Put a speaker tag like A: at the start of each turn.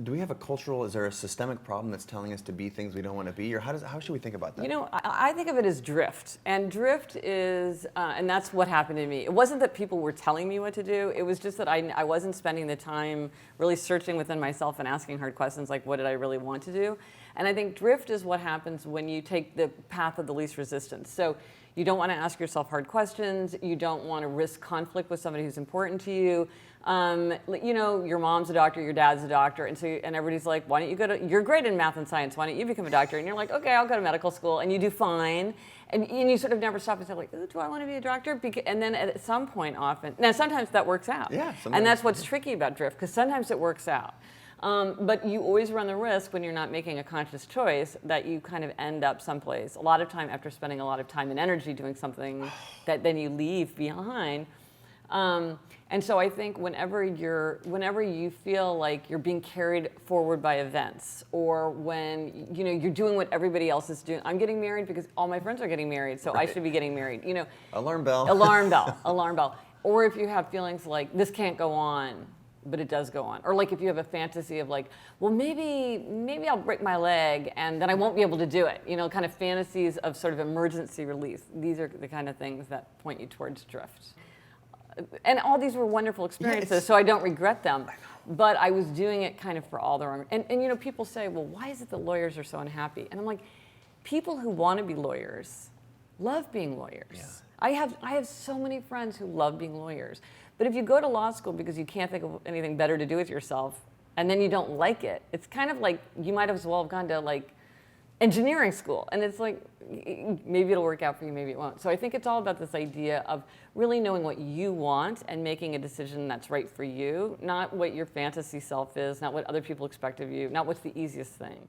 A: Do we have a cultural, is there a systemic problem that's telling us to be things we don't want to be? Or how should we think about that?
B: You know, I think of it as drift. And drift is, and that's what happened to me. It wasn't that people were telling me what to do. It was just that I wasn't spending the time really searching within myself and asking hard questions like, what did I really want to do? And I think drift is what happens when you take the path of the least resistance. So you don't want to ask yourself hard questions. You don't want to risk conflict with somebody who's important to you. You know, your mom's a doctor, your dad's a doctor, and everybody's like, why don't you go to, you're great in math and science, why don't you become a doctor? And you're like, okay, I'll go to medical school, and you do fine. And you sort of never stop and say like, ooh, do I want to be a doctor? And then at some point often, now sometimes that works out.
A: Yeah,
B: and that's what's tricky about drift, because sometimes it works out. But you always run the risk when you're not making a conscious choice that you kind of end up someplace. A lot of time after spending a lot of time and energy doing something that then you leave behind. And so I think whenever you feel like you're being carried forward by events, or when you're doing what everybody else is doing. I'm getting married because all my friends are getting married, so I should be getting married. You know,
A: alarm bell.
B: Alarm bell. Alarm bell. Or if you have feelings like this can't go on, but it does go on. Or like if you have a fantasy of like, well, maybe I'll break my leg and then I won't be able to do it. You know, kind of fantasies of sort of emergency relief. These are the kind of things that point you towards drift. And all these were wonderful experiences, so I don't regret them. But I was doing it kind of for all the wrong. And you know, people say, well, why is it that lawyers are so unhappy? And I'm like, people who want to be lawyers love being lawyers. Yeah. I have so many friends who love being lawyers. But if you go to law school because you can't think of anything better to do with yourself, and then you don't like it, it's kind of like you might as well have gone to like engineering school. And it's like, maybe it'll work out for you, maybe it won't. So I think it's all about this idea of really knowing what you want and making a decision that's right for you, not what your fantasy self is, not what other people expect of you, not what's the easiest thing.